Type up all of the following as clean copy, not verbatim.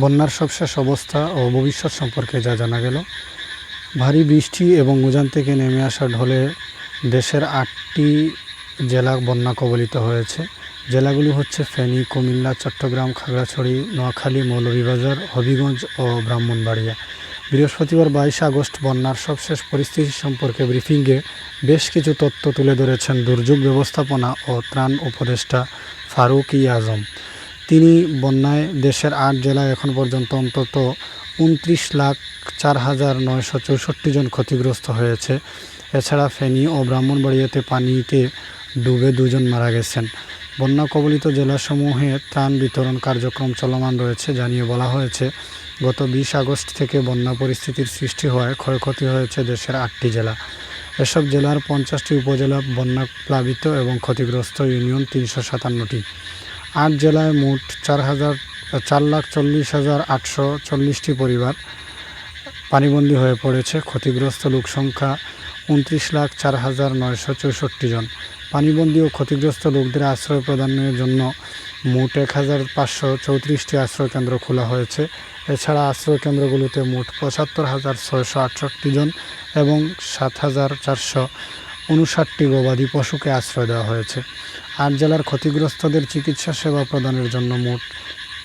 বন্যার সবশেষ অবস্থা ও ভবিষ্যৎ সম্পর্কে যা জানা গেল। ভারী বৃষ্টি এবং উজান থেকে নেমে আসা ঢলে দেশের 8টি জেলা বন্যা কবলিত হয়েছে। জেলাগুলি হচ্ছে ফেনী, কুমিল্লা, চট্টগ্রাম, খাগড়াছড়ি, নোয়াখালী, মৌলভীবাজার, হবিগঞ্জ ও ব্রাহ্মণবাড়িয়া। বৃহস্পতিবার 22 আগস্ট বন্যার সবশেষ পরিস্থিতি সম্পর্কে ব্রিফিংয়ে বেশ কিছু তথ্য তুলে ধরেছেন দুর্যোগ ব্যবস্থাপনা ও ত্রাণ উপদেষ্টা ফারুক ই আজম। তিনি বন্যায় দেশের 8 জেলায় এখন পর্যন্ত অন্তত 29,04,964 জন ক্ষতিগ্রস্ত হয়েছে। এছাড়া ফেনী ও ব্রাহ্মণবাড়িয়াতে পানিতে ডুবে 2 জন মারা গেছেন। বন্যা কবলিত জেলাসমূহে ত্রাণ বিতরণ কার্যক্রম চলমান রয়েছে। জানিয়ে বলা হয়েছে, গত 20 আগস্ট থেকে বন্যা পরিস্থিতির সৃষ্টি হওয়ায় ক্ষয়ক্ষতি হয়েছে দেশের 8টি জেলা। এসব জেলার 50টি উপজেলা বন্যা প্লাবিত এবং ক্ষতিগ্রস্ত ইউনিয়ন 357টি। 8 জেলায় মোট 4,40,840টি পরিবার পানিবন্দী হয়ে পড়েছে। ক্ষতিগ্রস্ত লোকসংখ্যা 29,04,964 জন। পানিবন্দী ও ক্ষতিগ্রস্ত লোকদের আশ্রয় প্রদানের জন্য মোট 1,534টি আশ্রয়কেন্দ্র খোলা হয়েছে। এছাড়া আশ্রয়কেন্দ্রগুলোতে মোট 75,668 জন এবং 7,459টি গবাদি পশুকে আশ্রয় দেওয়া হয়েছে। 8 জেলার ক্ষতিগ্রস্তদের চিকিৎসা সেবা প্রদানের জন্য মোট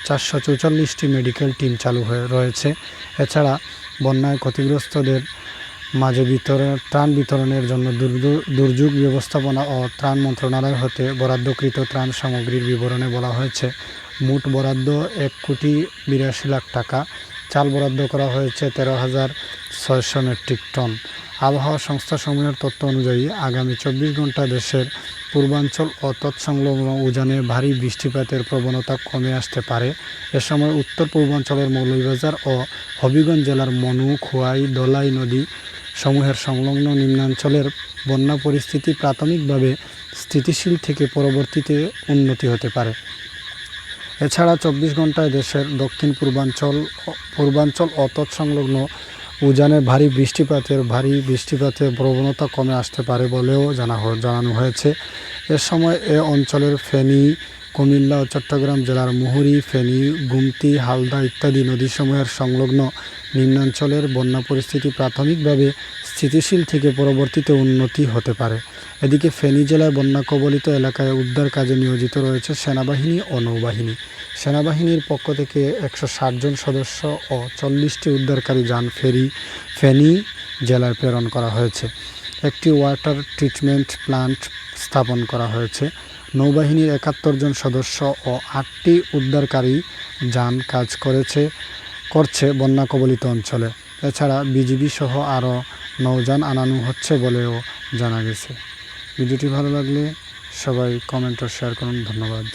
444টি মেডিকেল টিম চালু রয়েছে। এছাড়া বন্যায় ক্ষতিগ্রস্তদের মাঝে ত্রাণ বিতরণের জন্য দুর্যোগ ব্যবস্থাপনা ও ত্রাণ মন্ত্রণালয় হতে বরাদ্দকৃত ত্রাণ সামগ্রীর বিবরণে বলা হয়েছে, মোট বরাদ্দ 1,82,00,000 টাকা। চাল বরাদ্দ করা হয়েছে 13,600 মেট্রিক টন। আবহাওয়া সংস্থাসমূহের তথ্য অনুযায়ী আগামী 24 ঘন্টা দেশের পূর্বাঞ্চল ও তৎসংলগ্ন উজানে ভারী বৃষ্টিপাতের প্রবণতা কমে আসতে পারে। এ সময় উত্তর পূর্বাঞ্চলের মৌলভীবাজার ও হবিগঞ্জ জেলার মনু, খোয়াই, দলাই নদী সমূহের সংলগ্ন নিম্নাঞ্চলের বন্যা পরিস্থিতি প্রাথমিকভাবে স্থিতিশীল থেকে পরবর্তীতে উন্নতি হতে পারে। এছাড়া 24 ঘন্টায় দেশের দক্ষিণ পূর্বাঞ্চল ও তৎসংলগ্ন উজানে ভারী বৃষ্টিপাতের প্রবণতা কমে আসতে পারে বলেও জানানো হয়েছে। এ সময় এ অঞ্চলের ফেনী, কুমিল্লা ও চট্টগ্রাম জেলার মুহুরী, ফেনী, গুমতি, হালদা ইত্যাদি নদীসমূহের সংলগ্ন নিম্নাঞ্চলের বন্যা পরিস্থিতি প্রাথমিকভাবে স্থিতিশীল থেকে পরবর্তীতে উন্নতি হতে পারে। এদিকে ফেনী জেলায় বন্যা কবলিত এলাকায় উদ্ধার কাজে নিয়োজিত রয়েছে সেনাবাহিনী ও নৌবাহিনী। সেনাবাহিনীর পক্ষ থেকে 160 জন সদস্য ও 40টি উদ্ধারকারী যান ফেনী জেলায় প্রেরণ করা হয়েছে। একটি ওয়াটার ট্রিটমেন্ট প্ল্যান্ট স্থাপন করা হয়েছে। নৌবাহিনীর 71 জন সদস্য ও 8টি উদ্ধারকারী যান কাজ করছে বন্যা কবলিত অঞ্চলে। এছাড়া বিজিবি সহ আরও নৌযান আনানো হচ্ছে বলেও জানা গেছে। ভিডিওটি ভালো লাগলে সবাই কমেন্ট ও শেয়ার করুন। ধন্যবাদ।